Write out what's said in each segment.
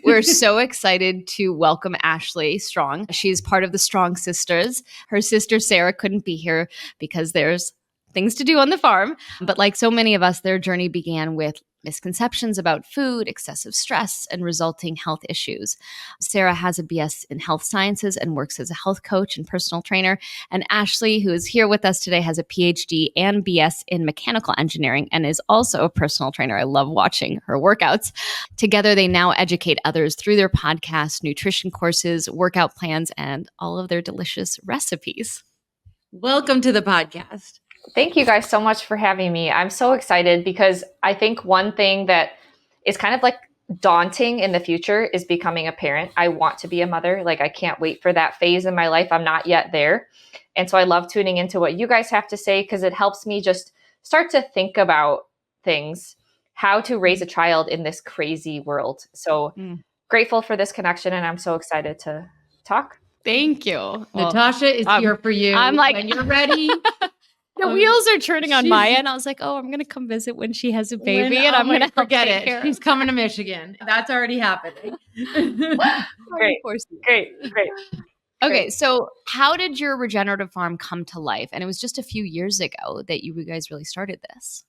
We're so excited to welcome Ashley Strong. She's part of the Strong Sistas. Her sister Sarah couldn't be here because there's things to do on the farm. But like so many of us, their journey began with misconceptions about food, excessive stress, and resulting health issues. Sarah has a BS in health sciences and works as a health coach and personal trainer. And Ashley, who is here with us today, has a Ph.D. and BS in mechanical engineering and is also a personal trainer. I love watching her workouts. Together, they now educate others through their podcasts, nutrition courses, workout plans, and all of their delicious recipes. Welcome to the podcast. Thank you guys so much for having me. I'm so excited because I think one thing that is kind of like daunting in the future is becoming a parent. I want to be a mother. Like, I can't wait for that phase in my life. I'm not yet there. And so I love tuning into what you guys have to say because it helps me just start to think about things, how to raise a child in this crazy world. So grateful for this connection, and I'm so excited to talk. Thank you. Natasha is here for you. I'm like, when you're ready. The wheels are turning on my end. I was like, oh, I'm going to come visit when she has a baby and I'm going to forget it. She's coming to Michigan. That's already happening. Great. Okay, so how did your regenerative farm come to life? And it was just a few years ago that you guys really started this.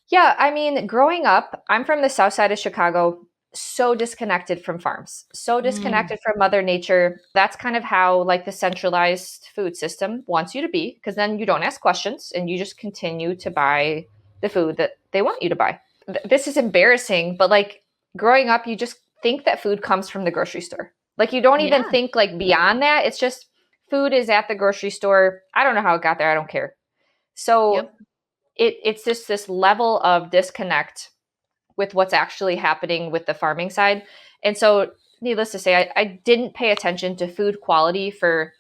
Yeah, I mean, growing up, I'm from the south side of Chicago, so disconnected from farms, so disconnected from Mother Nature. That's kind of how like the centralized food system wants you to be, because then you don't ask questions and you just continue to buy the food that they want you to buy. This is embarrassing, but like growing up, you just think that food comes from the grocery store. Like you don't even think like beyond that. It's just food is at the grocery store. I don't know how it got there. I don't care. So it's just this level of disconnect with what's actually happening with the farming side. And so needless to say, I didn't pay attention to food quality for,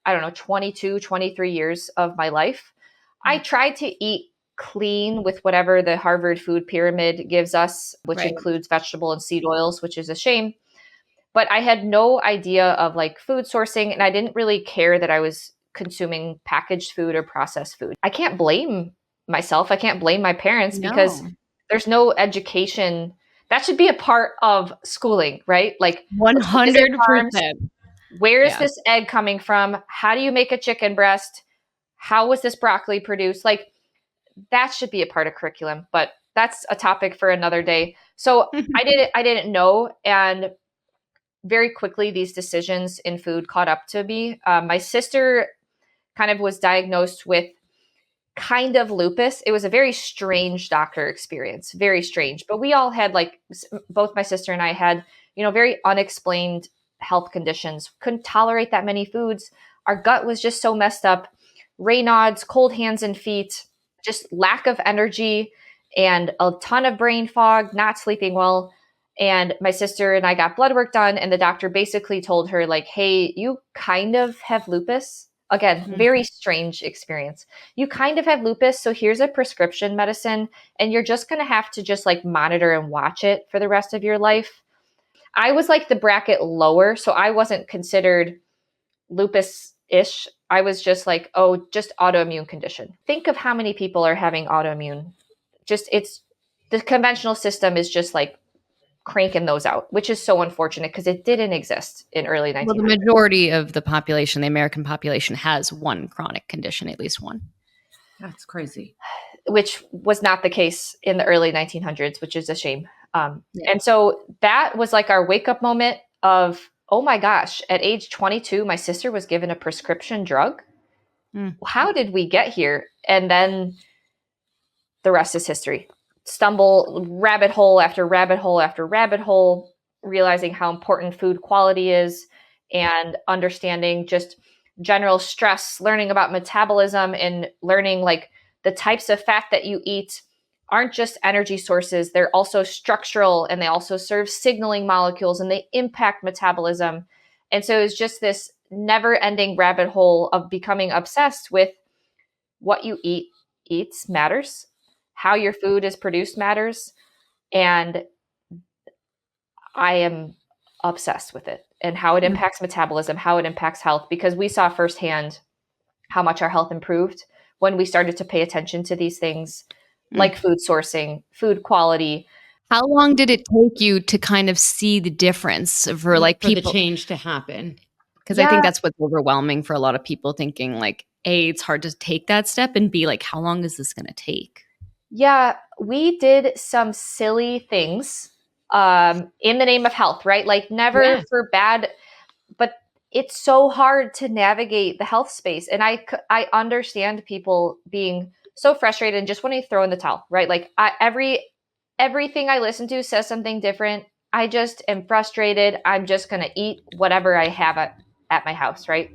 22, 23 years of my life. I tried to eat clean with whatever the Harvard food pyramid gives us, which includes vegetable and seed oils, which is a shame. But I had no idea of like food sourcing, and I didn't really care that I was consuming packaged food or processed food. I can't blame myself. I can't blame my parents because there's no education. That should be a part of schooling, right? Like 100%. Where is this egg coming from? How do you make a chicken breast? How was this broccoli produced? Like that should be a part of curriculum, but that's a topic for another day. So I didn't know. And very quickly, these decisions in food caught up to me. My sister kind of was diagnosed with kind of lupus. It was a very strange doctor experience, very strange. But we all had like, both my sister and I had, very unexplained health conditions. Couldn't tolerate that many foods. Our gut was just so messed up. Raynaud's, cold hands and feet, just lack of energy and a ton of brain fog, not sleeping well. And my sister and I got blood work done, and the doctor basically told her like, hey, you kind of have lupus. Again, very strange experience. You kind of have lupus, so here's a prescription medicine, and you're just going to have to just like monitor and watch it for the rest of your life. I was like the bracket lower, so I wasn't considered lupus-ish. I was just like, oh, just autoimmune condition. Think of how many people are having autoimmune. It's the conventional system is just like cranking those out, which is so unfortunate because it didn't exist in early 1900s. Well, the majority of the population, the American population, has one chronic condition, at least one. That's crazy. Which was not the case in the early 1900s, which is a shame. And so that was like our wake up moment of, oh my gosh, at age 22, my sister was given a prescription drug. How did we get here? And then the rest is history. Stumble rabbit hole after rabbit hole after rabbit hole, realizing how important food quality is and understanding just general stress, learning about metabolism and learning like the types of fat that you eat aren't just energy sources. They're also structural and they also serve signaling molecules and they impact metabolism. And so it's just this never ending rabbit hole of becoming obsessed with what you eats matters. How your food is produced matters. And I am obsessed with it and how it impacts metabolism, how it impacts health, because we saw firsthand how much our health improved when we started to pay attention to these things like food sourcing, food quality, How long did it take you to kind of see the difference for like for the people? change to happen? Because I think that's what's overwhelming for a lot of people, thinking like, A, it's hard to take that step, and B, like, how long is this going to take? Yeah, we did some silly things in the name of health, right? Like never for bad, but it's so hard to navigate the health space. And I understand people being so frustrated and just wanting to throw in the towel, right? Like everything I listen to says something different. I just am frustrated. I'm just going to eat whatever I have at my house, right?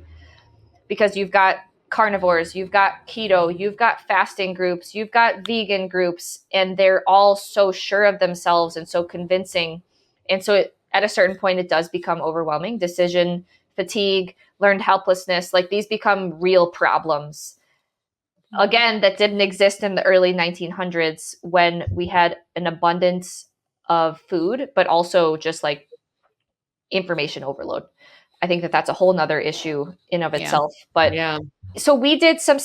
Because you've got carnivores, you've got keto, you've got fasting groups, you've got vegan groups, and they're all so sure of themselves and so convincing. And so at a certain point, it does become overwhelming. Decision fatigue, learned helplessness, like these become real problems. Again, that didn't exist in the early 1900s when we had an abundance of food, but also just like information overload. I think that that's a whole nother issue in of itself. But so we did some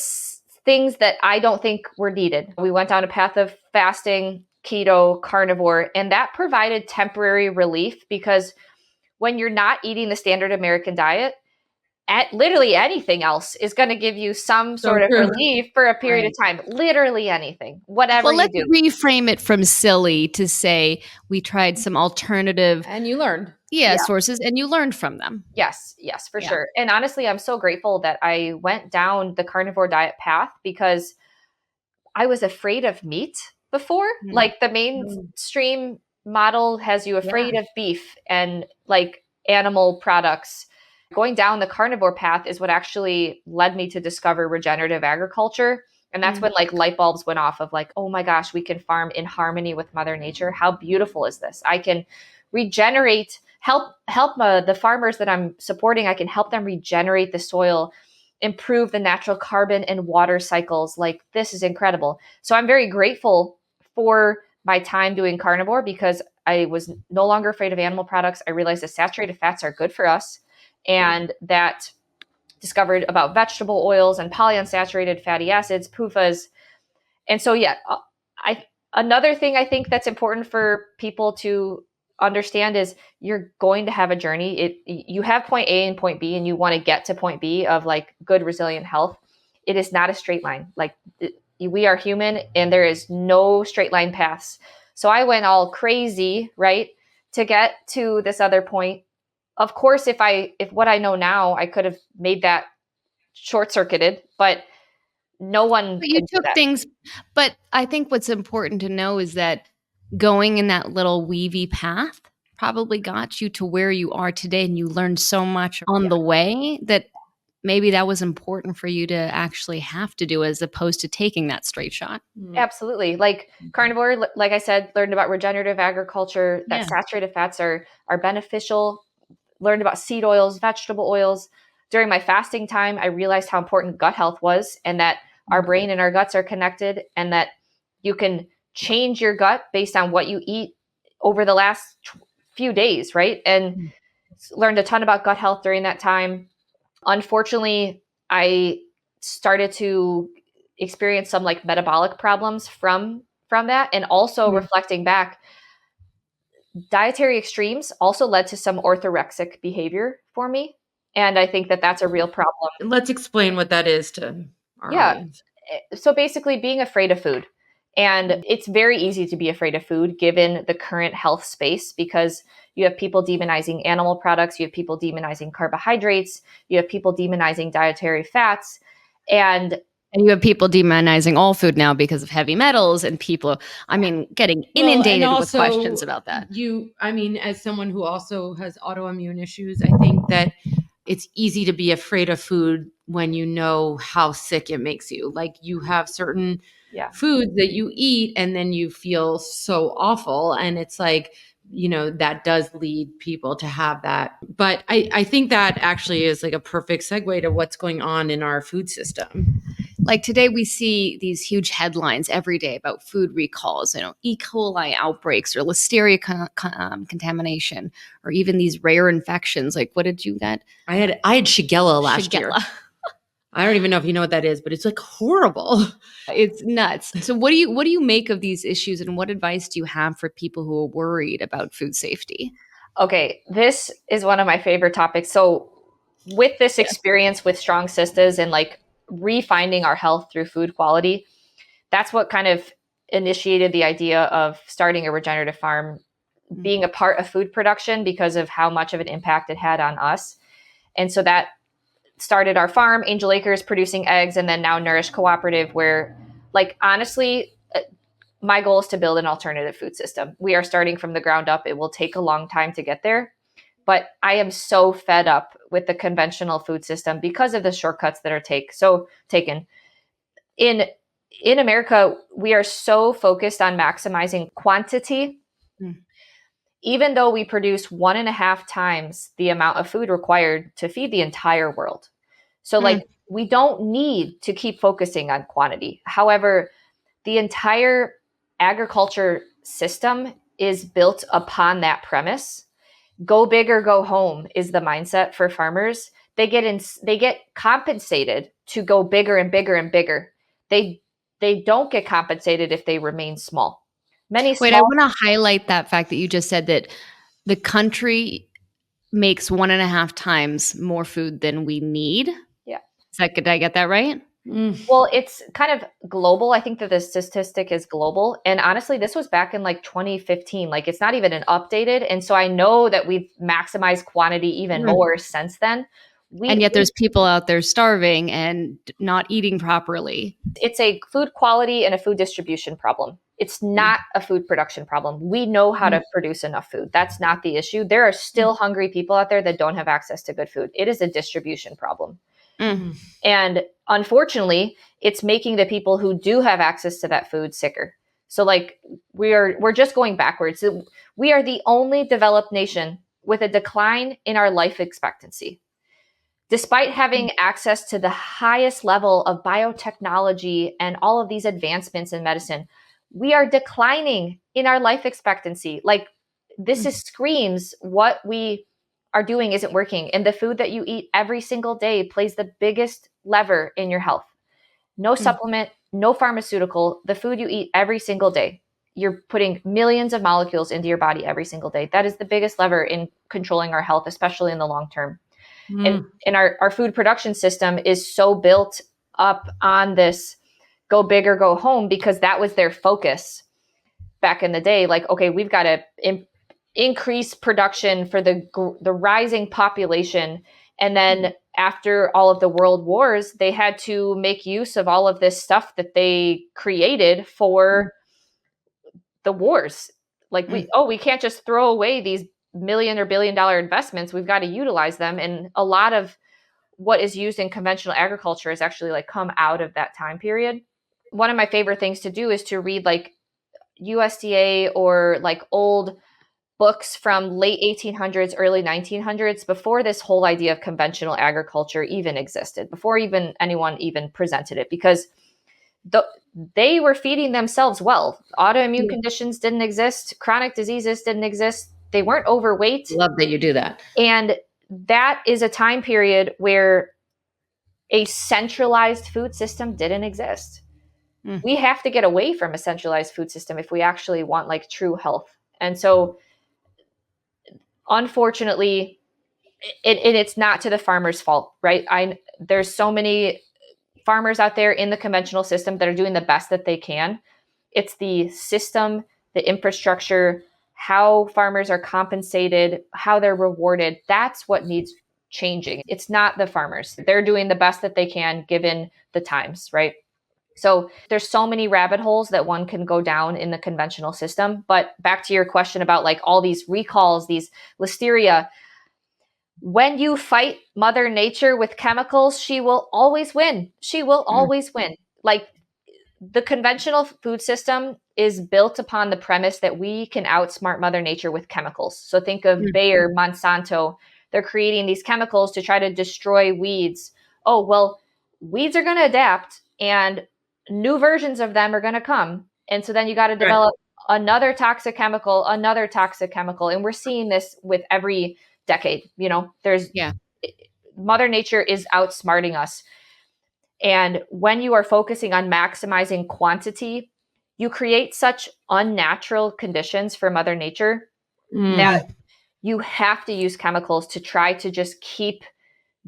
things that I don't think were needed. We went down a path of fasting, keto, carnivore, and that provided temporary relief because when you're not eating the standard American diet, at literally anything else is going to give you some sort of relief for a period of time. Literally anything, whatever you do. Let's reframe it from silly to say we tried some alternative And you learned. sources and you learned from them. Yes, for sure. And honestly, I'm so grateful that I went down the carnivore diet path because I was afraid of meat before. Like the mainstream model has you afraid of beef and like animal products. Going down the carnivore path is what actually led me to discover regenerative agriculture. And that's when like light bulbs went off of like, oh my gosh, we can farm in harmony with Mother Nature. How beautiful is this? I can regenerate, help the farmers that I'm supporting. I can help them regenerate the soil, improve the natural carbon and water cycles. Like this is incredible. So I'm very grateful for my time doing carnivore because I was no longer afraid of animal products. I realized that saturated fats are good for us, and that discovered about vegetable oils and polyunsaturated fatty acids, PUFAs. And so, another thing I think that's important for people to understand is you're going to have a journey. You have point A and point B, and you want to get to point B of like good, resilient health. It is not a straight line. Like we are human, and there is no straight line paths. So I went all crazy, right, to get to this other point. Of course, if what I know now, I could have made that short circuited, but no one. But you took things. But I think what's important to know is that going in that little weavy path probably got you to where you are today, and you learned so much on the way that maybe that was important for you to actually have to do as opposed to taking that straight shot. Absolutely. Like carnivore, like I said, learned about regenerative agriculture, that saturated fats are beneficial, learned about seed oils, vegetable oils. During my fasting time, I realized how important gut health was, and that our brain and our guts are connected, and that you can change your gut based on what you eat over the last few days, right? And learned a ton about gut health during that time. Unfortunately, I started to experience some like metabolic problems from that. And also reflecting back, dietary extremes also led to some orthorexic behavior for me. And I think that that's a real problem. Let's explain what that is to our audience. So basically being afraid of food. And it's very easy to be afraid of food given the current health space, because you have people demonizing animal products, you have people demonizing carbohydrates, you have people demonizing dietary fats, and you have people demonizing all food now because of heavy metals, and people, getting inundated with questions about that. As someone who also has autoimmune issues, I think that it's easy to be afraid of food when you know how sick it makes you. Like you have certain foods that you eat and then you feel so awful. And it's like, that does lead people to have that. But I think that actually is like a perfect segue to what's going on in our food system. Like today we see these huge headlines every day about food recalls, E. coli outbreaks or listeria contamination, or even these rare infections. Like what did you get? I had Shigella last year. I don't even know if you know what that is, but it's like horrible. It's nuts. So what do you make of these issues, and what advice do you have for people who are worried about food safety? Okay, this is one of my favorite topics. So with this experience with Strong Sistas and like refinding our health through food quality, that's what kind of initiated the idea of starting a regenerative farm, being a part of food production because of how much of an impact it had on us. And so that started our farm, Angel Acres, producing eggs, and then now Nourish Cooperative, where, like, honestly, my goal is to build an alternative food system. We are starting from the ground up. It will take a long time to get there, but I am so fed up with the conventional food system because of the shortcuts that are taken. In America, we are so focused on maximizing quantity, even though we produce 1.5 times the amount of food required to feed the entire world. So like we don't need to keep focusing on quantity. However, the entire agriculture system is built upon that premise. Go big or go home is the mindset for farmers. They get compensated to go bigger and bigger and bigger. They don't get compensated if they remain small. Wait, I want to highlight that fact that you just said that the country makes 1.5 times more food than we need. Yeah. Did I get that right? Well, it's kind of global. I think that the statistic is global. And honestly, this was back in like 2015. Like it's not even an updated. And so I know that we've maximized quantity even more since then. And yet there's people out there starving and not eating properly. It's a food quality and a food distribution problem. It's not a food production problem. We know how to produce enough food. That's not the issue. There are still hungry people out there that don't have access to good food. It is a distribution problem. And unfortunately, it's making the people who do have access to that food sicker. So like we're just going backwards. We are the only developed nation with a decline in our life expectancy. Despite having access to the highest level of biotechnology and all of these advancements in medicine, we are declining in our life expectancy. Like this screams what we are doing isn't working. And the food that you eat every single day plays the biggest lever in your health. No supplement, no pharmaceutical, the food you eat every single day. You're putting millions of molecules into your body every single day. That is the biggest lever in controlling our health, especially in the long term. And our food production system is so built up on this go big or go home because that was their focus back in the day. Like, okay, we've got to increase production for the rising population. And then after all of the world wars, they had to make use of all of this stuff that they created for the wars. Like we can't just throw away these million or billion dollar investments. We've got to utilize them. And a lot of what is used in conventional agriculture has actually like come out of that time period. One of my favorite things to do is to read like USDA or like old books from late 1800s, early 1900s, before this whole idea of conventional agriculture even existed, before even anyone even presented it, because they were feeding themselves well. Autoimmune conditions didn't exist. Chronic diseases didn't exist. They weren't overweight. Love that you do that. And that is a time period where a centralized food system didn't exist. We have to get away from a centralized food system if we actually want like true health. And so unfortunately, it's not to the farmer's fault, right? There's so many farmers out there in the conventional system that are doing the best that they can. It's the system, the infrastructure, how farmers are compensated, how they're rewarded. That's what needs changing. It's not the farmers. They're doing the best that they can given the times, right? So there's so many rabbit holes that one can go down in the conventional system. But back to your question about like all these recalls, these listeria, when you fight Mother Nature with chemicals, she will always win. She will always win. Like the conventional food system is built upon the premise that we can outsmart Mother Nature with chemicals. So think of Bayer, Monsanto. They're creating these chemicals to try to destroy weeds. Oh, well, weeds are going to adapt and new versions of them are going to come. And so then you got to develop another toxic chemical. And we're seeing this with every decade. You know, Mother Nature is outsmarting us. And when you are focusing on maximizing quantity, you create such unnatural conditions for Mother Nature that you have to use chemicals to try to just keep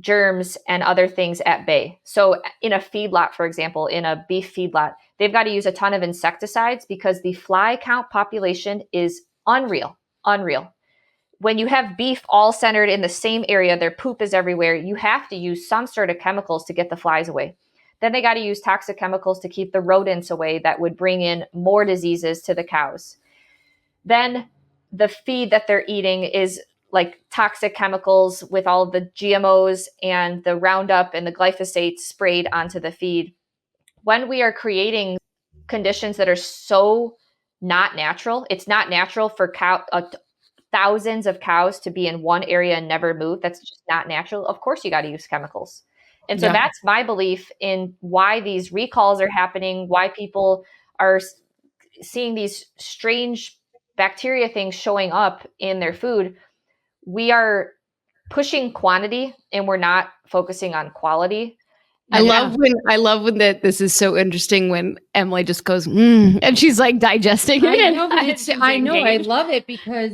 germs and other things at bay. So in a feedlot, for example, in a beef feedlot, they've got to use a ton of insecticides because the fly count population is unreal. When you have beef all centered in the same area, their poop is everywhere, you have to use some sort of chemicals to get the flies away. Then they got to use toxic chemicals to keep the rodents away that would bring in more diseases to the cows. Then the feed that they're eating is like toxic chemicals with all of the GMOs and the Roundup and the glyphosate sprayed onto the feed. When we are creating conditions that are so not natural, it's not natural for thousands of cows to be in one area and never move. That's just not natural. Of course, you got to use chemicals. And so that's my belief in why these recalls are happening, why people are seeing these strange bacteria things showing up in their food. We are pushing quantity and we're not focusing on quality. I love when this is so interesting when Emily just goes, and she's like digesting it. I love it because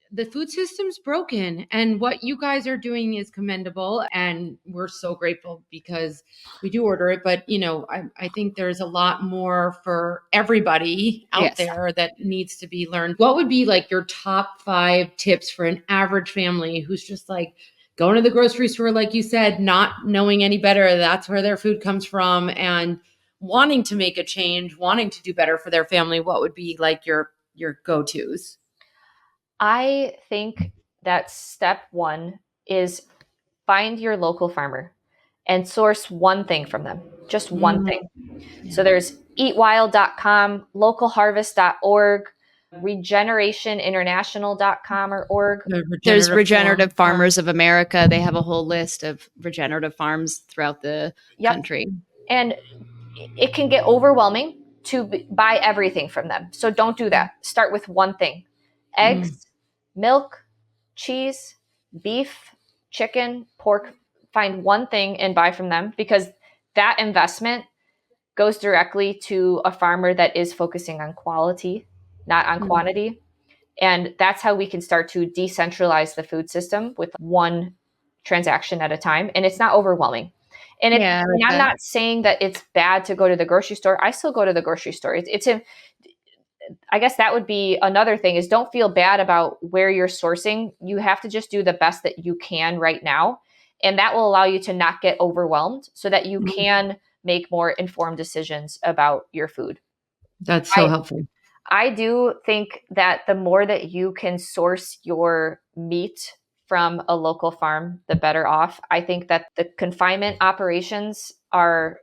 the food system's broken, and what you guys are doing is commendable, and we're so grateful because we do order it. But I think there's a lot more for everybody out there that needs to be learned. What would be like your top 5 tips for an average family who's just like going to the grocery store, like you said, not knowing any better, that's where their food comes from, and wanting to make a change, wanting to do better for their family? What would be like your go-tos? I think that step 1 is find your local farmer and source one thing from them, just one thing. Yeah. So there's eatwild.com, localharvest.org, regenerationinternational.com or org. There's Regenerative Farmers of America. They have a whole list of regenerative farms throughout the country. And it can get overwhelming to buy everything from them. So don't do that. Start with one thing. Eggs, milk, cheese, beef, chicken, pork. Find one thing and buy from them, because that investment goes directly to a farmer that is focusing on quality, not on quantity. And that's how we can start to decentralize the food system with one transaction at a time. And it's not overwhelming. And I'm not saying that it's bad to go to the grocery store. I still go to the grocery store. I guess that would be another thing, is don't feel bad about where you're sourcing. You have to just do the best that you can right now. And that will allow you to not get overwhelmed so that you can make more informed decisions about your food. That's so helpful. I do think that the more that you can source your meat from a local farm, the better off. I think that the confinement operations are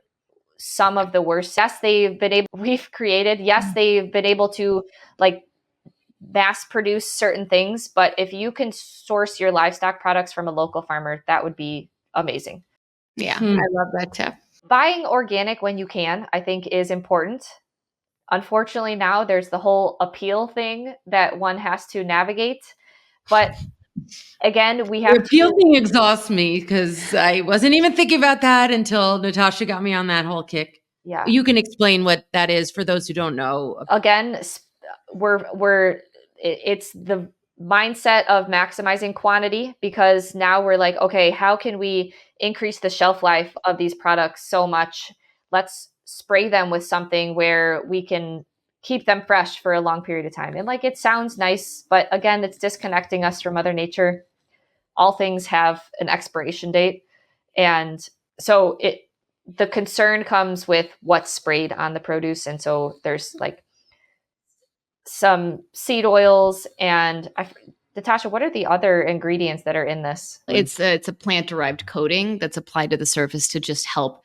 some of the worst. Yes, they've been able to like mass produce certain things, but if you can source your livestock products from a local farmer, that would be amazing. Yeah, I love that tip. Buying organic when you can, I think, is important. Unfortunately, now there's the whole appeal thing that one has to navigate. But again, the appeal thing exhausts me because I wasn't even thinking about that until Natasha got me on that whole kick. Yeah. You can explain what that is for those who don't know. Again, it's the mindset of maximizing quantity, because now we're like, okay, how can we increase the shelf life of these products so much? Let's spray them with something where we can keep them fresh for a long period of time. And like, it sounds nice, but again, it's disconnecting us from Mother Nature. All things have an expiration date. And so the concern comes with what's sprayed on the produce. And so there's like some seed oils and Natasha, what are the other ingredients that are in this? It's a plant-derived coating that's applied to the surface to just help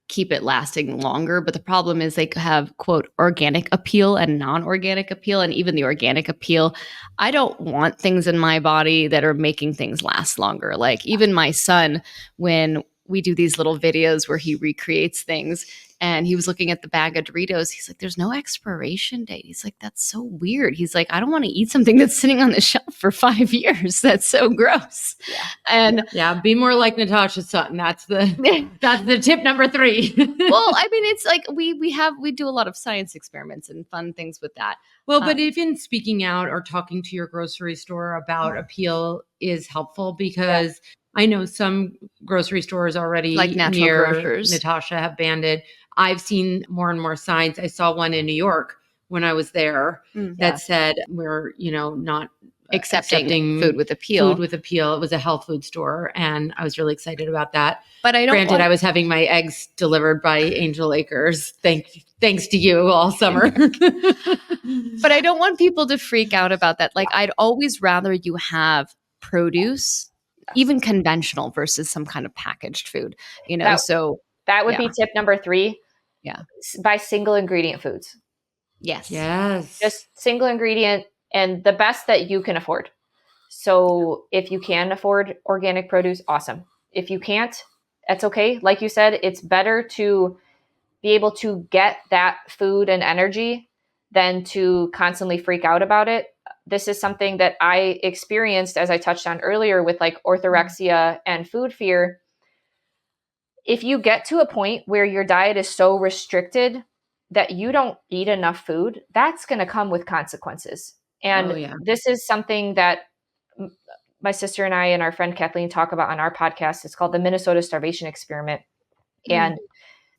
keep it lasting longer. But the problem is they have, quote, organic appeal and non-organic appeal. And even the organic appeal, I don't want things in my body that are making things last longer. Like even my son, when we do these little videos where he recreates things. And he was looking at the bag of Doritos. He's like, there's no expiration date. He's like, that's so weird. He's like, I don't want to eat something that's sitting on the shelf for 5 years. That's so gross. Yeah. And be more like Natasha Sutton. That's the tip number 3. well, I mean, it's like we do a lot of science experiments and fun things with that. Well, but even speaking out or talking to your grocery store about appeal is helpful, because I know some grocery stores already, like natural near grocers, Natasha, have banned it. I've seen more and more signs. I saw one in New York when I was there that said, we're, not accepting food with appeal. Food with appeal. It was a health food store, and I was really excited about that. But Granted, I was having my eggs delivered by Angel Acres. Thanks to you all summer. But I don't want people to freak out about that. Like, I'd always rather you have produce, even conventional, versus some kind of packaged food. That would be tip number 3. Yeah. Buy single ingredient foods. Yes. Just single ingredient, and the best that you can afford. So if you can afford organic produce, awesome. If you can't, that's okay. Like you said, it's better to be able to get that food and energy than to constantly freak out about it. This is something that I experienced, as I touched on earlier, with like orthorexia and food fear. If you get to a point where your diet is so restricted that you don't eat enough food, that's going to come with consequences. And this is something that my sister and I and our friend Kathleen talk about on our podcast. It's called the Minnesota Starvation Experiment. And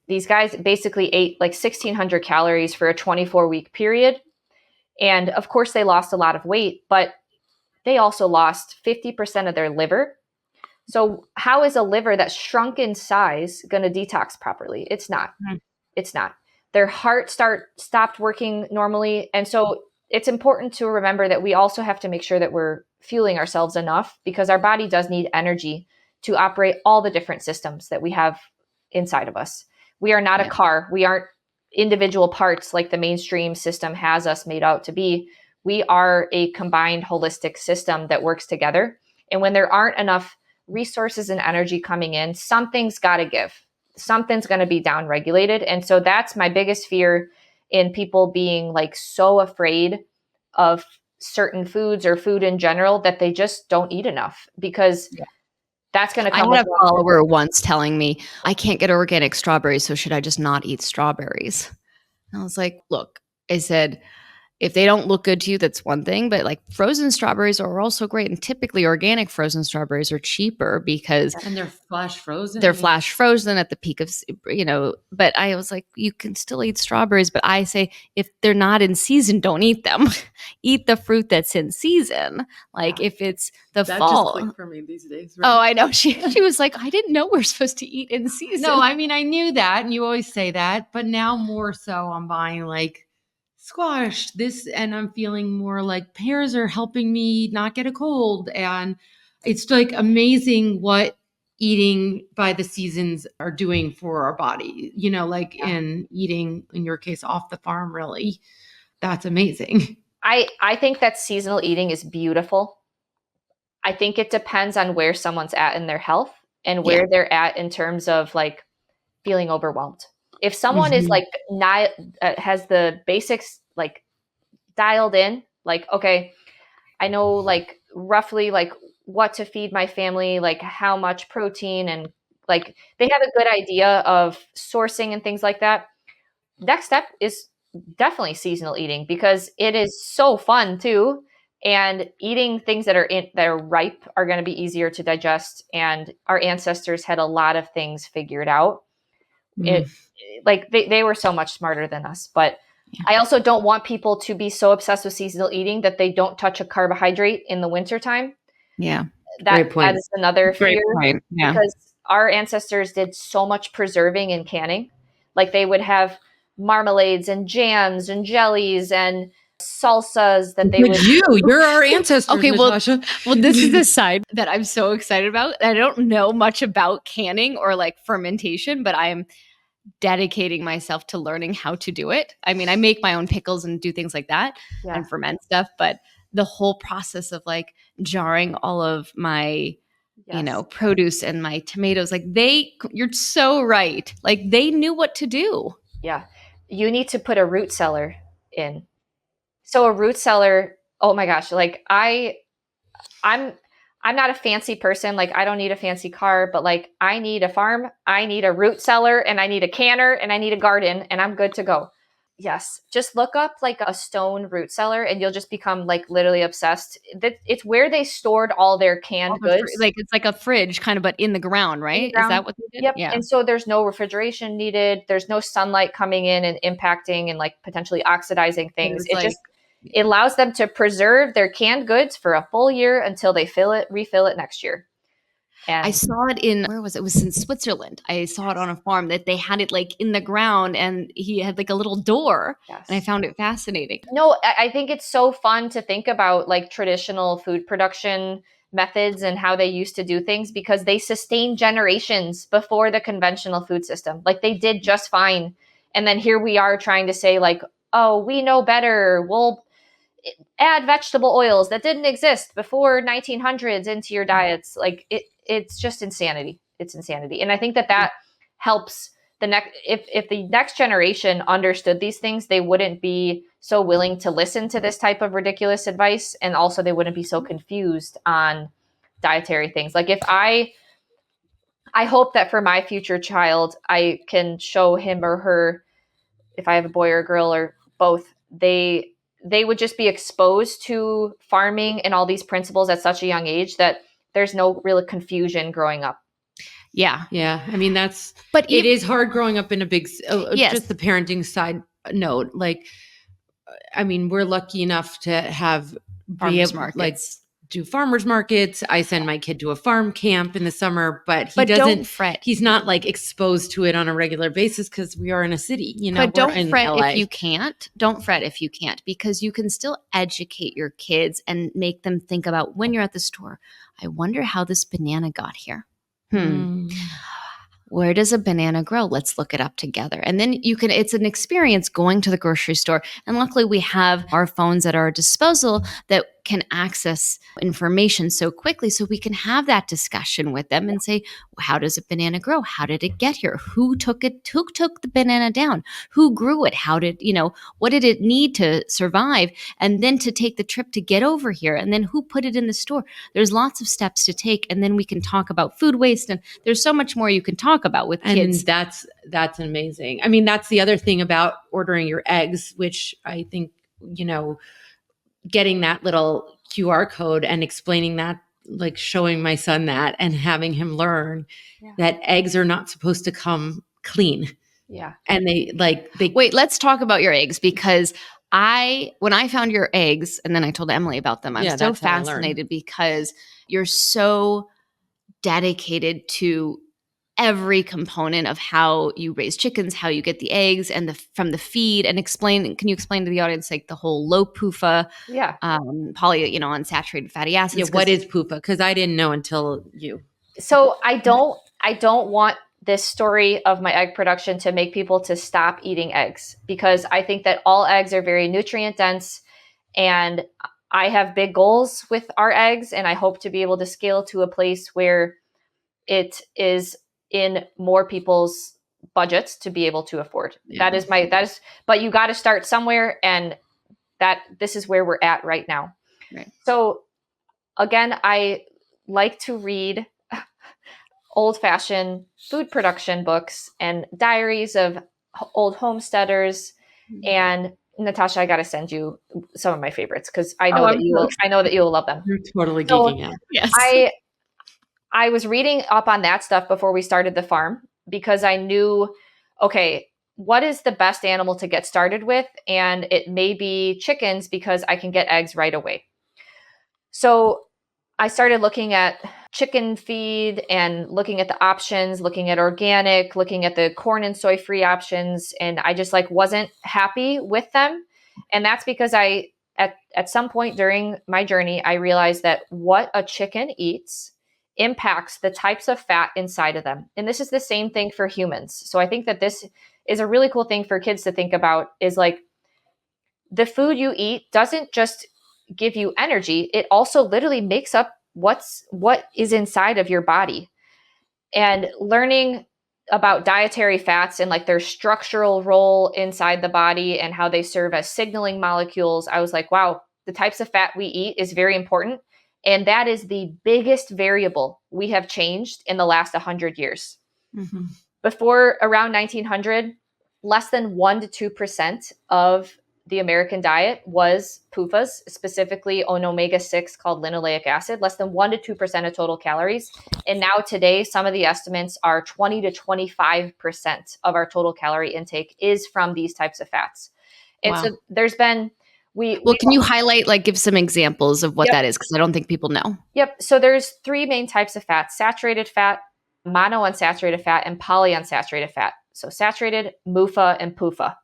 these guys basically ate like 1,600 calories for a 24-week period. And of course, they lost a lot of weight, but they also lost 50% of their liver. So how is a liver that's shrunk in size going to detox properly? It's not. It's not. Their heart stopped working normally. And so it's important to remember that we also have to make sure that we're fueling ourselves enough, because our body does need energy to operate all the different systems that we have inside of us. We are not a car. We aren't individual parts like the mainstream system has us made out to be. We are a combined holistic system that works together. And when there aren't enough resources and energy coming in, something's got to give. Something's going to be downregulated. And so that's my biggest fear in people being like so afraid of certain foods or food in general that they just don't eat enough, because that's going to come. I had a follower once telling me, I can't get organic strawberries, so should I just not eat strawberries? And I was like, look, I said, if they don't look good to you, that's one thing. But like frozen strawberries are also great. And typically organic frozen strawberries are cheaper because and they're flash frozen. They're flash frozen at the peak of, but I was like, you can still eat strawberries. But I say, if they're not in season, don't eat them. Eat the fruit that's in season. Like if it's the that fall. Just clicked for me these days. Right? Oh, I know. She was like, I didn't know we're supposed to eat in season. No, I mean, I knew that. And you always say that. But now more so I'm buying like squash and I'm feeling more like pears are helping me not get a cold. And it's like amazing what eating by the seasons are doing for our body, in eating, in your case, off the farm, really. That's amazing. I think that seasonal eating is beautiful. I think it depends on where someone's at in their health and where they're at in terms of like feeling overwhelmed. If someone is like not has the basics like dialed in, like, okay, I know like roughly like what to feed my family, like how much protein, and like they have a good idea of sourcing and things like that. Next step is definitely seasonal eating, because it is so fun too. And eating things that are ripe are going to be easier to digest. And our ancestors had a lot of things figured out. They were so much smarter than us. But I also don't want people to be so obsessed with seasonal eating that they don't touch a carbohydrate in the wintertime. Yeah. That is another fear. Point. Yeah. Because our ancestors did so much preserving and canning. Like they would have marmalades and jams and jellies and salsas that they would. You're our ancestors. Okay, Natasha. well, this is the side that I'm so excited about. I don't know much about canning or like fermentation, but I am dedicating myself to learning how to do it. I mean, I make my own pickles and do things like that and ferment stuff, but the whole process of like jarring all of my produce and my tomatoes. Like you're so right. Like they knew what to do. Yeah. You need to put a root cellar in. So a root cellar, oh my gosh, like I'm not a fancy person. Like I don't need a fancy car, but like I need a farm, I need a root cellar, and I need a canner, and I need a garden, and I'm good to go. Yes. Just look up like a stone root cellar and you'll just become like literally obsessed. It's where they stored all their canned goods. Like it's like a fridge kind of, but in the ground, right? Is that what they did? Yep. Yeah. And so there's no refrigeration needed. There's no sunlight coming in and impacting and like potentially oxidizing things. It allows them to preserve their canned goods for a full year until they refill it next year. And I saw it where was it? It was in Switzerland. I saw it on a farm that they had it like in the ground and he had like a little door. Yes. And I found it fascinating. No, I think it's so fun to think about like traditional food production methods and how they used to do things because they sustained generations before the conventional food system. Like they did just fine. And then here we are trying to say like, oh, we know better. We'll add vegetable oils that didn't exist before 1900s into your diets. Like it's just insanity. It's insanity. And I think that helps the next, if the next generation understood these things, they wouldn't be so willing to listen to this type of ridiculous advice. And also they wouldn't be so confused on dietary things. Like if I hope that for my future child, I can show him or her, if I have a boy or a girl or both, they would just be exposed to farming and all these principles at such a young age that there's no real confusion growing up. Yeah. Yeah. I mean, it is hard growing up in a big, just the parenting side note. Like, I mean, we're lucky enough to have farmers markets. Like, do farmers markets. I send my kid to a farm camp in the summer, but don't fret. He's not like exposed to it on a regular basis because we are in a city, But don't fret if you can't. Don't fret if you can't, because you can still educate your kids and make them think about when you're at the store. I wonder how this banana got here. Where does a banana grow? Let's look it up together. And then it's an experience going to the grocery store. And luckily we have our phones at our disposal that can access information so quickly, so we can have that discussion with them and say, how does a banana grow? How did it get here? Who took it? Who took the banana down? Who grew it? How did, what did it need to survive? And then to take the trip to get over here. And then who put it in the store? There's lots of steps to take. And then we can talk about food waste. And there's so much more you can talk about with kids. And that's amazing. I mean, that's the other thing about ordering your eggs, which I think, getting that little QR code and explaining that, like showing my son that and having him learn that eggs are not supposed to come clean. Yeah. And they wait, let's talk about your eggs, because when I found your eggs and then I told Emily about them, I was so fascinated because you're so dedicated to every component of how you raise chickens, how you get the eggs and from the feed, and can you explain to the audience like the whole low PUFA, unsaturated fatty acids? Yeah, what is PUFA? Because I didn't know until you. So I don't want this story of my egg production to make people to stop eating eggs, because I think that all eggs are very nutrient dense, and I have big goals with our eggs, and I hope to be able to scale to a place where it is in more people's budgets to be able to afford. Yeah. But you got to start somewhere, and this is where we're at right now. Right. So again, I like to read old fashioned food production books and diaries of old homesteaders. And Natasha, I got to send you some of my favorites, because I know that you will love them. You're totally geeking out. Yes. I was reading up on that stuff before we started the farm, because I knew, okay, what is the best animal to get started with? And it may be chickens, because I can get eggs right away. So I started looking at chicken feed and looking at the options, looking at organic, looking at the corn and soy free options. And I just wasn't happy with them. And that's because at some point during my journey, I realized that what a chicken eats impacts the types of fat inside of them. And this is the same thing for humans. So I think that this is a really cool thing for kids to think about, is like the food you eat doesn't just give you energy. It also literally makes up what is inside of your body. And learning about dietary fats and like their structural role inside the body and how they serve as signaling molecules, I was like, wow, the types of fat we eat is very important. And that is the biggest variable we have changed in the last 100 years. Mm-hmm. Before around 1900, less than 1% to 2% of the American diet was PUFAs, specifically an omega-6 called linoleic acid, less than 1% to 2% of total calories. And now today, some of the estimates are 20 to 25% of our total calorie intake is from these types of fats. And Wow. so there's been, can you highlight, like give some examples of what Yep. that is? Because I don't think people know. Yep. So there's three main types of fats: saturated fat, monounsaturated fat, and polyunsaturated fat. So saturated, MUFA, and PUFA.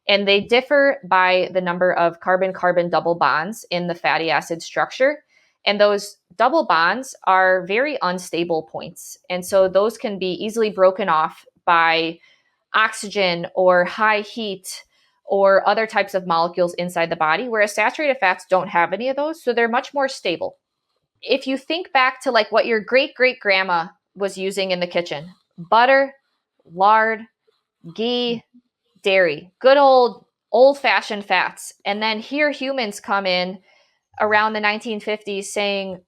And they differ by the number of carbon-carbon double bonds in the fatty acid structure. And those double bonds are very unstable points. And so those can be easily broken off by oxygen or high heat or other types of molecules inside the body, whereas saturated fats don't have any of those. So they're much more stable. If you think back to like what your great-great-grandma was using in the kitchen: butter, lard, ghee, dairy, good old-fashioned fats. And then here humans come in around the 1950s saying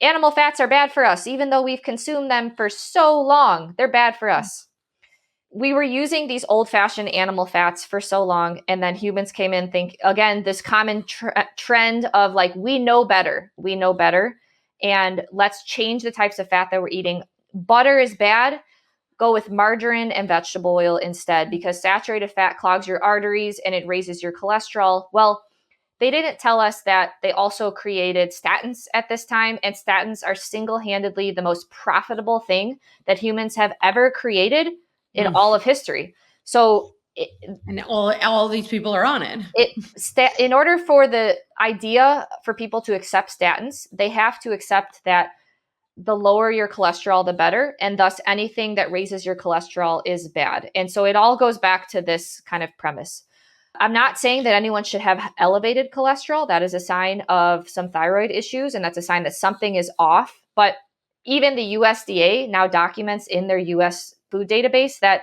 animal fats are bad for us, even though we've consumed them for so long. They're bad for us. We were using these old-fashioned animal fats for so long, and then humans came in, think again, this common trend of like, we know better, and let's change the types of fat that we're eating. Butter is bad. Go with margarine and vegetable oil instead, because saturated fat clogs your arteries and it raises your cholesterol. Well, they didn't tell us that they also created statins at this time, and statins are single-handedly the most profitable thing that humans have ever created in all of history. So, and all these people are on it. In order for the idea for people to accept statins, they have to accept that the lower your cholesterol, the better. And thus anything that raises your cholesterol is bad. And so it all goes back to this kind of premise. I'm not saying that anyone should have elevated cholesterol. That is a sign of some thyroid issues, and that's a sign that something is off. But even the USDA now documents in their US food database that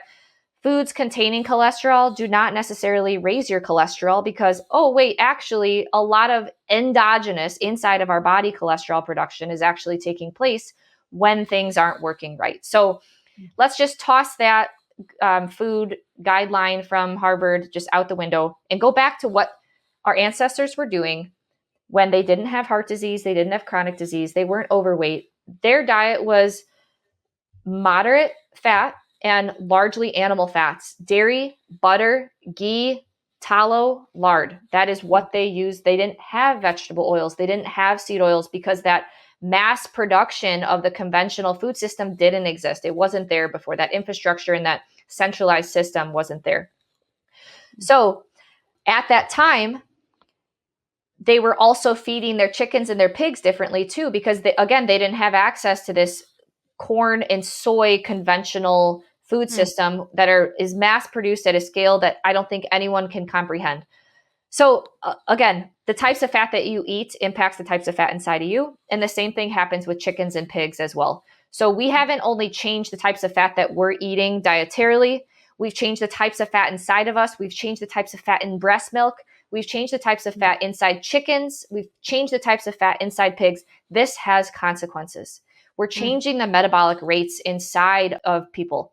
foods containing cholesterol do not necessarily raise your cholesterol because, oh, wait, actually, a lot of endogenous inside of our body cholesterol production is actually taking place when things aren't working right. So let's just toss that food guideline from Harvard just out the window and go back to what our ancestors were doing when they didn't have heart disease, they didn't have chronic disease, they weren't overweight. Their diet was moderate fat and largely animal fats: dairy, butter, ghee, tallow, lard. That is what they used. They didn't have vegetable oils. They didn't have seed oils because that mass production of the conventional food system didn't exist. It wasn't there before. That infrastructure and that centralized system wasn't there. So at that time, they were also feeding their chickens and their pigs differently too, because they didn't have access to this corn and soy conventional food system that is mass produced at a scale that I don't think anyone can comprehend. So again, the types of fat that you eat impacts the types of fat inside of you. And the same thing happens with chickens and pigs as well. So we haven't only changed the types of fat that we're eating dietarily. We've changed the types of fat inside of us. We've changed the types of fat in breast milk. We've changed the types of fat inside chickens. We've changed the types of fat inside pigs. This has consequences. We're changing the metabolic rates inside of people.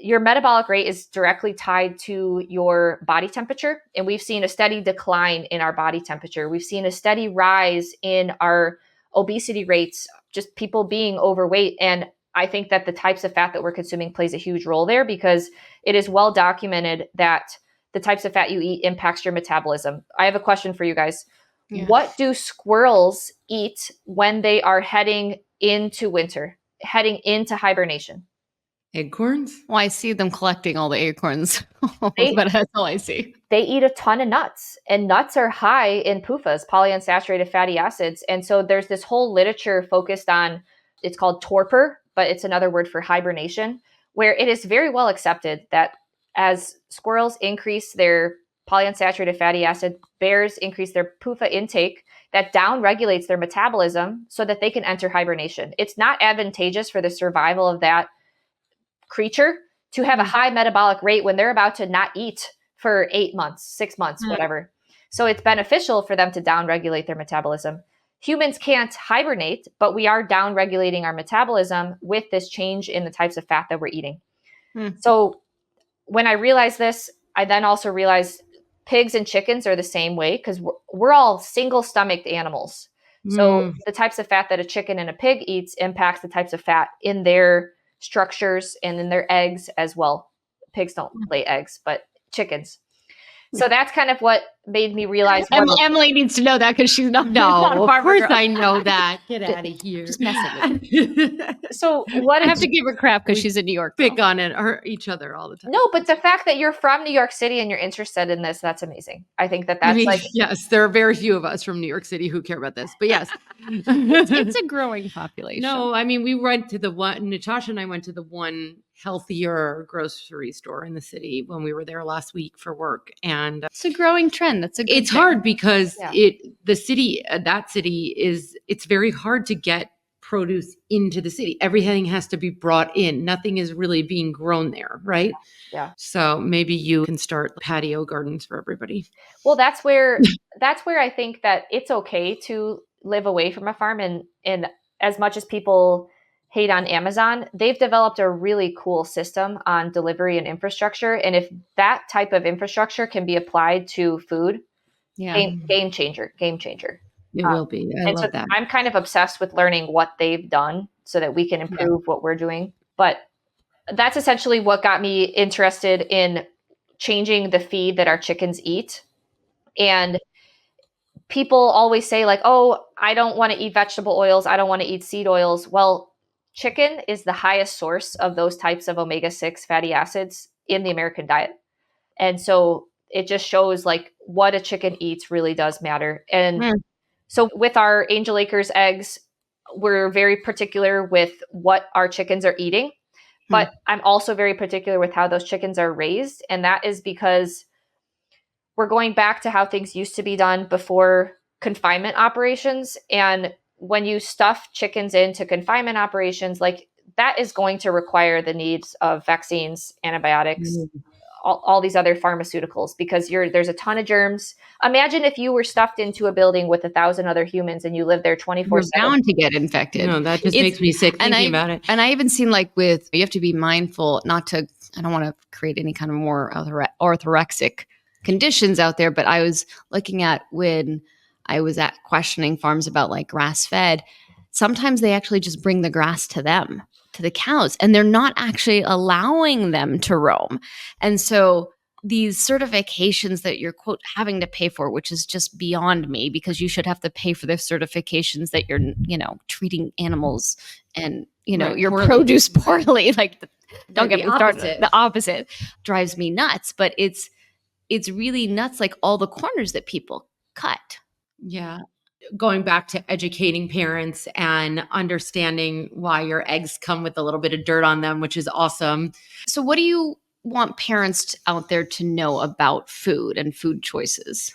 Your metabolic rate is directly tied to your body temperature. And we've seen a steady decline in our body temperature. We've seen a steady rise in our obesity rates, just people being overweight. And I think that the types of fat that we're consuming plays a huge role there, because it is well documented that the types of fat you eat impacts your metabolism. I have a question for you guys. Yeah. What do squirrels eat when they are heading into winter, heading into hibernation? Acorns? Well, I see them collecting all the acorns, but that's all I see. They eat a ton of nuts, and nuts are high in PUFAs, polyunsaturated fatty acids. And so there's this whole literature focused on, it's called torpor, but it's another word for hibernation, where it is very well accepted that as squirrels increase their polyunsaturated fatty acid, bears increase their PUFA intake that down-regulates their metabolism so that they can enter hibernation. It's not advantageous for the survival of that creature to have a high metabolic rate when they're about to not eat for 8 months, 6 months, whatever. So it's beneficial for them to down-regulate their metabolism. Humans can't hibernate, but we are down-regulating our metabolism with this change in the types of fat that we're eating. So when I realized this, I then also realized pigs and chickens are the same way because we're all single-stomached animals. So the types of fat that a chicken and a pig eats impacts the types of fat in their structures and in their eggs as well. Pigs don't lay eggs, but chickens. So that's kind of what made me realize. Emily needs to know that because she's not. No, not a of farmer course girl. I know that. Get out of here. Just messing with So what I have to give her crap because she's in New York. Pick on it or each other all the time. No, but the fact that you're from New York City and you're interested in this, that's amazing. I think that's like, yes, there are very few of us from New York City who care about this, but yes. it's a growing population. No, I mean, we went to the one, Natasha and I went to the one healthier grocery store in the city when we were there last week for work. And it's a growing trend. That's a good it's thing. hard because that city it's very hard to get produce into the city. Everything has to be brought in. Nothing is really being grown there, right? Yeah. So maybe you can start patio gardens for everybody. Well, that's where I think that it's okay to live away from a farm. And as much as people hate on Amazon, they've developed a really cool system on delivery and infrastructure. And if that type of infrastructure can be applied to food, game changer. It will be. I love that. I'm kind of obsessed with learning what they've done so that we can improve what we're doing. But that's essentially what got me interested in changing the feed that our chickens eat. And people always say like, oh, I don't want to eat vegetable oils. I don't want to eat seed oils. Well, chicken is the highest source of those types of omega-6 fatty acids in the American diet. And so it just shows like what a chicken eats really does matter. And so with our Angel Acres eggs, we're very particular with what our chickens are eating, but I'm also very particular with how those chickens are raised. And that is because we're going back to how things used to be done before confinement operations. And when you stuff chickens into confinement operations, like that is going to require the needs of vaccines, antibiotics, all these other pharmaceuticals, because there's a ton of germs. Imagine if you were stuffed into a building with 1,000 other humans and you live there 24/7. You're bound to get infected. No, that just makes me sick thinking about it. And I even seen like you have to be mindful not to, I don't want to create any kind of more orthorexic conditions out there, but I was looking at when I was at questioning farms about like grass fed, sometimes they actually just bring the grass to them, to the cows, and they're not actually allowing them to roam. And so these certifications that you're quote having to pay for, which is just beyond me, because you should have to pay for the certifications that you're, treating animals and, your poorly. produce poorly. Like don't get me started. Opposite. The opposite drives me nuts, but it's really nuts, like all the corners that people cut. Yeah. Going back to educating parents and understanding why your eggs come with a little bit of dirt on them, which is awesome. So what do you want parents out there to know about food and food choices?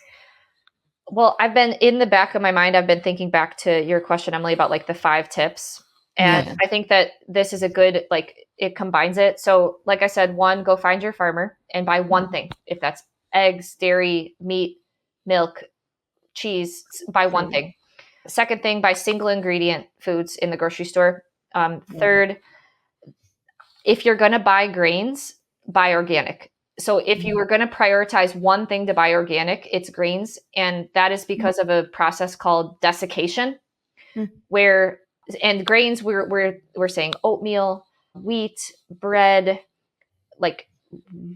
Well, I've been in the back of my mind, I've been thinking back to your question, Emily, about like the 5 tips. And I think that this is a good, like it combines it. So like I said, 1, go find your farmer and buy one thing. If that's eggs, dairy, meat, milk, cheese, buy one thing. Second thing, buy single ingredient foods in the grocery store. Third, if you're going to buy grains, buy organic. So if you were going to prioritize one thing to buy organic, it's grains. And that is because of a process called desiccation, and grains, we're saying oatmeal, wheat, bread, like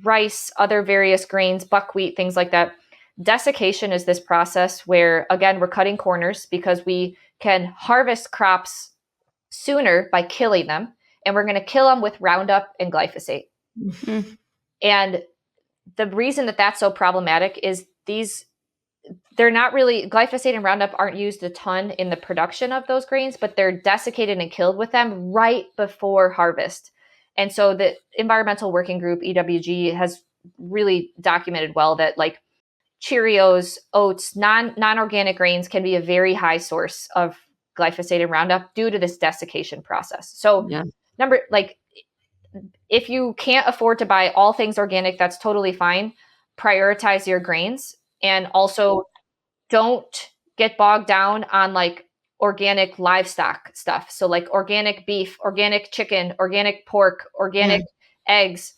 rice, other various grains, buckwheat, things like that. Desiccation is this process where, again, we're cutting corners because we can harvest crops sooner by killing them. And we're going to kill them with Roundup and glyphosate. And the reason that that's so problematic is they're not really, glyphosate and Roundup aren't used a ton in the production of those grains, but they're desiccated and killed with them right before harvest. And so the Environmental Working Group, EWG, has really documented well that like Cheerios, oats, non-organic grains can be a very high source of glyphosate and Roundup due to this desiccation process. So if you can't afford to buy all things organic, that's totally fine. Prioritize your grains, and also don't get bogged down on like organic livestock stuff. So like organic beef, organic chicken, organic pork, organic eggs.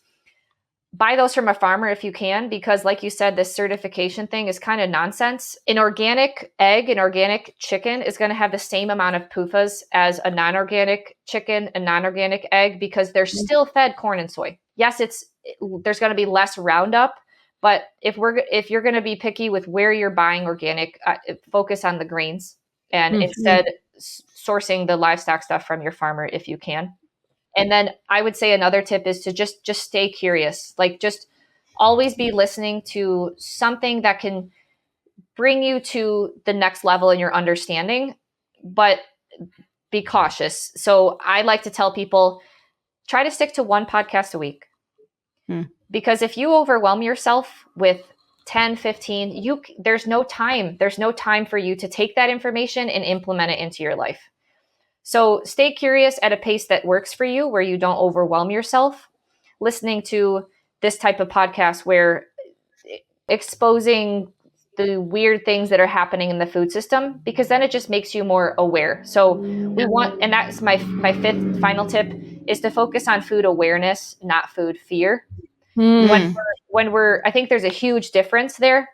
Buy those from a farmer if you can, because like you said, this certification thing is kind of nonsense. An organic egg, an organic chicken is going to have the same amount of PUFAs as a non-organic chicken, a non-organic egg, because they're still fed corn and soy. Yes, there's going to be less Roundup, but if you're going to be picky with where you're buying organic, focus on the grains and instead sourcing the livestock stuff from your farmer if you can. And then I would say another tip is to just stay curious. Like just always be listening to something that can bring you to the next level in your understanding, but be cautious. So I like to tell people, try to stick to one podcast a week. Because if you overwhelm yourself with 10, 15, there's no time. There's no time for you to take that information and implement it into your life. So stay curious at a pace that works for you, where you don't overwhelm yourself. Listening to this type of podcast where exposing the weird things that are happening in the food system, because then it just makes you more aware. So we want, and that's my fifth final tip, is to focus on food awareness, not food fear. When we're, I think there's a huge difference there.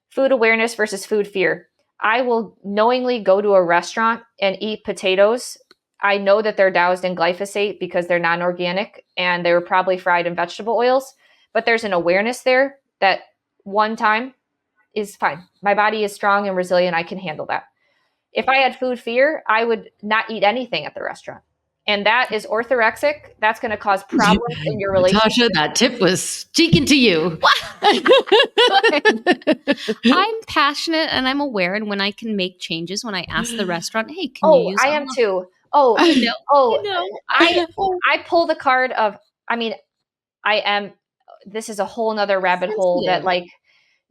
Food awareness versus food fear. I will knowingly go to a restaurant and eat potatoes. I know that they're doused in glyphosate because they're non-organic and they were probably fried in vegetable oils, but there's an awareness there that one time is fine. My body is strong and resilient. I can handle that. If I had food fear, I would not eat anything at the restaurant. And that is orthorexic. That's going to cause problems in your relationship. Natasha, that tip was speaking to you. I'm passionate and I'm aware, and when I can make changes, when I ask the restaurant, "Hey, can you use?" I am too. I pull the card of. I mean, I am. This is a whole nother rabbit hole that like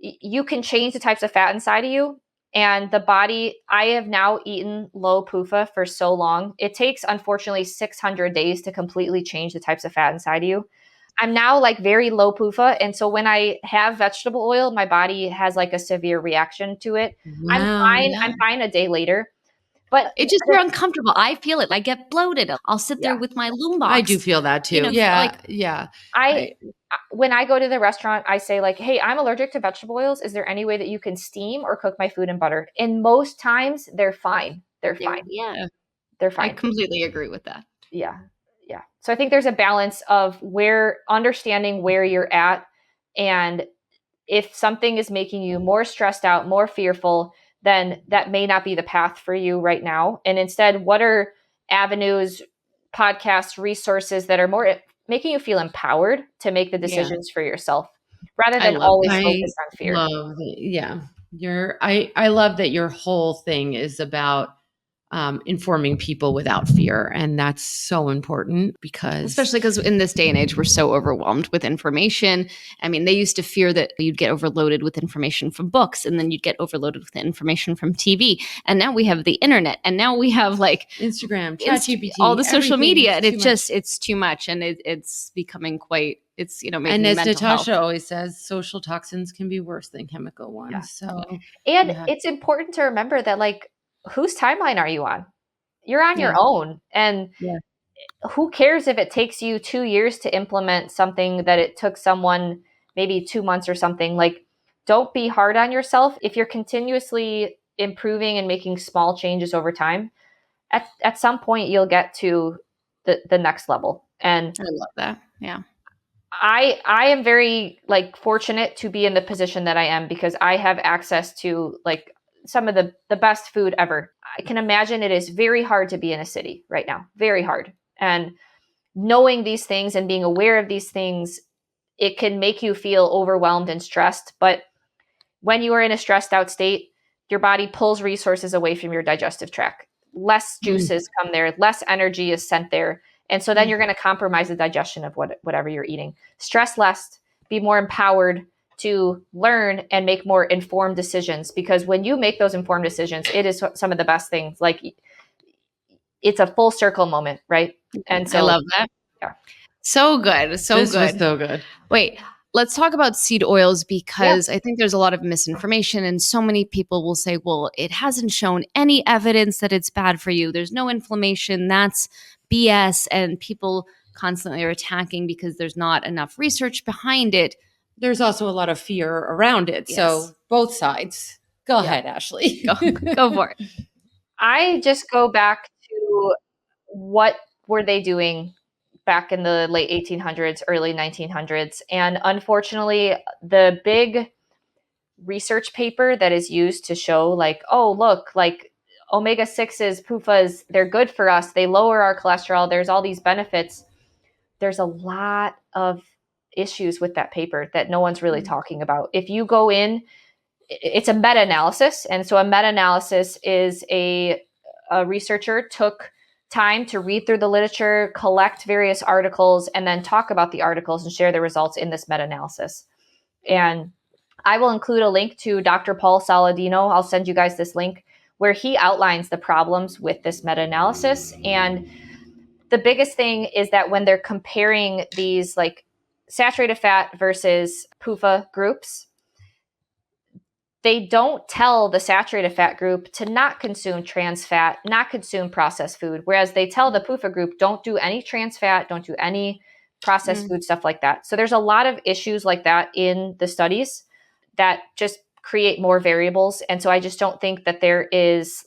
you can change the types of fat inside of you. And the body, I have now eaten low PUFA for so long. It takes, unfortunately, 600 days to completely change the types of fat inside of you. I'm now like very low PUFA. And so when I have vegetable oil, my body has like a severe reaction to it. Wow, I'm fine a day later. But it's just you're uncomfortable. I feel it. I get bloated. I'll sit there with my loom box. I do feel that too. When I go to the restaurant, I say like, "Hey, I'm allergic to vegetable oils. Is there any way that you can steam or cook my food in butter?" And most times they're fine. They're fine. Yeah. They're fine. I completely agree with that. Yeah. Yeah. So I think there's a balance of understanding where you're at. And if something is making you more stressed out, more fearful, then that may not be the path for you right now. And instead, what are avenues, podcasts, resources that are more making you feel empowered to make the decisions for yourself rather than always focus on fear? I love that your whole thing is about informing people without fear. And that's so important especially because in this day and age, we're so overwhelmed with information. I mean, they used to fear that you'd get overloaded with information from books, and then you'd get overloaded with information from TV. And now we have the internet, and now we have like Instagram, ChatGPT, all the social media, and it's too much. And it's becoming quite, making and as mental Natasha health. always says, social toxins can be worse than chemical ones. Yeah. So, it's important to remember that like, whose timeline are you on? You're on your own. And who cares if it takes you 2 years to implement something that it took someone maybe 2 months or something? Like, don't be hard on yourself. If you're continuously improving and making small changes over time, at some point you'll get to the next level. And I love that. Yeah. I am very like fortunate to be in the position that I am because I have access to like some of the best food ever. I can imagine it is very hard to be in a city right now, very hard. And knowing these things and being aware of these things, it can make you feel overwhelmed and stressed. But when you are in a stressed out state, your body pulls resources away from your digestive tract. Less juices come there, less energy is sent there. And so then you're going to compromise the digestion of whatever you're eating. Stress less, be more empowered, to learn and make more informed decisions, because when you make those informed decisions, it is some of the best things. Like, it's a full circle moment, right? And so I love that. Yeah. So good. So This good. was so good. Wait, let's talk about seed oils, because I think there's a lot of misinformation, and so many people will say, well, it hasn't shown any evidence that it's bad for you. There's no inflammation. That's BS. And people constantly are attacking because there's not enough research behind it. There's also a lot of fear around it. Yes. So both sides. Go ahead, Ashley. Go for it. I just go back to what were they doing back in the late 1800s, early 1900s. And unfortunately, the big research paper that is used to show like, oh, look, like omega-6s, PUFAs, they're good for us. They lower our cholesterol. There's all these benefits. There's a lot of issues with that paper that no one's really talking about. If you go in, it's a meta-analysis. And so a meta-analysis is a researcher took time to read through the literature, collect various articles, and then talk about the articles and share the results in this meta-analysis. And I will include a link to Dr. Paul Saladino. I'll send you guys this link where he outlines the problems with this meta-analysis. And the biggest thing is that when they're comparing these like saturated fat versus PUFA groups, they don't tell the saturated fat group to not consume trans fat, not consume processed food. Whereas they tell the PUFA group, don't do any trans fat, don't do any processed food, stuff like that. So there's a lot of issues like that in the studies that just create more variables. And so I just don't think that there's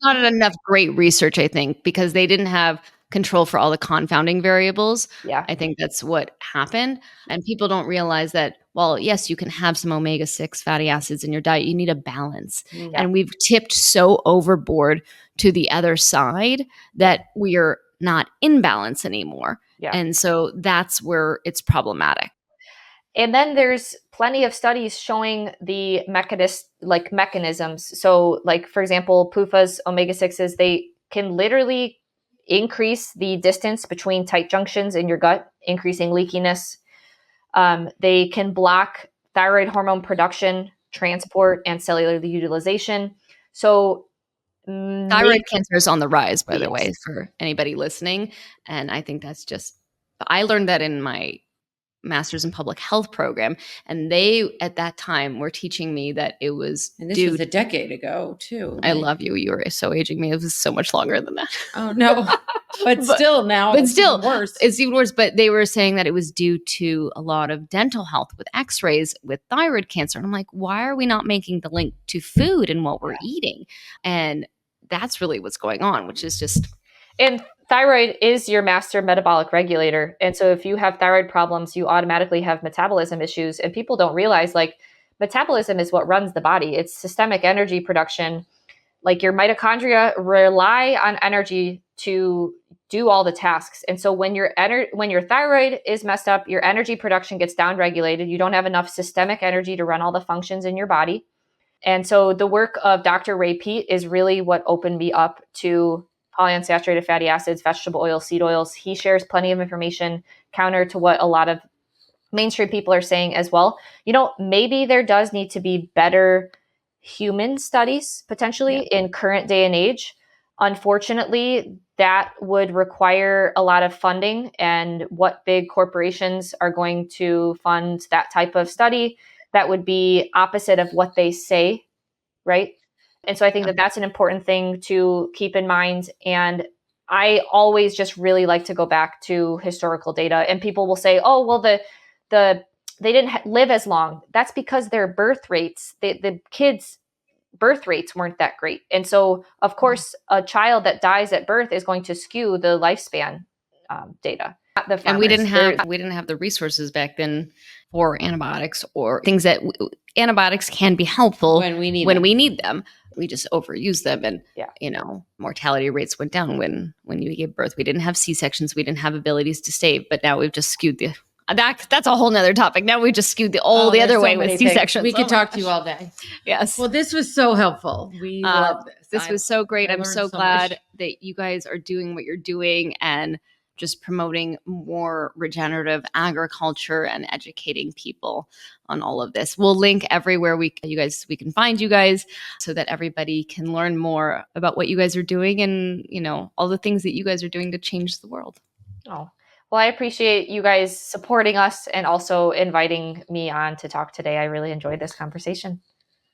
not enough great research, I think, because they didn't have control for all the confounding variables. Yeah. I think that's what happened. And people don't realize that, well, yes, you can have some omega-6 fatty acids in your diet. You need a balance. Yeah. And we've tipped so overboard to the other side that we're not in balance anymore. Yeah. And so that's where it's problematic. And then there's plenty of studies showing the mechanisms. So like, for example, PUFAs, omega-6s, they can literally increase the distance between tight junctions in your gut, increasing leakiness. They can block thyroid hormone production, transport, and cellular utilization. So thyroid cancer is on the rise, by the Yes. way, for anybody listening. And I think that's just, I learned that in my master's in public health program. And they, at that time, were teaching me that it was And this was a decade ago, too. I love you. You were so aging me. It was so much longer than that. Oh, no. But still now it's even worse. It's even worse. But they were saying that it was due to a lot of dental health with x-rays with thyroid cancer. And I'm like, why are we not making the link to food and what we're eating? And that's really what's going on, which is just... And thyroid is your master metabolic regulator. And so if you have thyroid problems, you automatically have metabolism issues. And people don't realize, like, metabolism is what runs the body. It's systemic energy production. Like, your mitochondria rely on energy to do all the tasks. And so when your thyroid is messed up, your energy production gets downregulated. You don't have enough systemic energy to run all the functions in your body. And so the work of Dr. Ray Peat is really what opened me up to polyunsaturated fatty acids, vegetable oils, seed oils. He shares plenty of information counter to what a lot of mainstream people are saying as well. You know, maybe there does need to be better human studies potentially in current day and age. Unfortunately, that would require a lot of funding, and what big corporations are going to fund that type of study that would be opposite of what they say, right? And so I think that that's an important thing to keep in mind. And I always just really like to go back to historical data. And people will say, oh, well, they didn't live as long. That's because their birth rates, the kids' birth rates weren't that great. And so, of course, a child that dies at birth is going to skew the lifespan data. And we didn't have the resources back then for antibiotics or things that antibiotics can be helpful when we need them. We just overused them, and mortality rates went down when you gave birth. We didn't have C-sections. We didn't have abilities to save, but now we've just skewed that's a whole nother topic. Now we just skewed the other way with C-sections. We could talk to you all day. Yes. Well, this was so helpful. We love this. This was so great. I'm so glad that you guys are doing what you're doing, and just promoting more regenerative agriculture and educating people on all of this. We'll link everywhere we can find you guys so that everybody can learn more about what you guys are doing and, all the things that you guys are doing to change the world. Oh, well, I appreciate you guys supporting us and also inviting me on to talk today. I really enjoyed this conversation.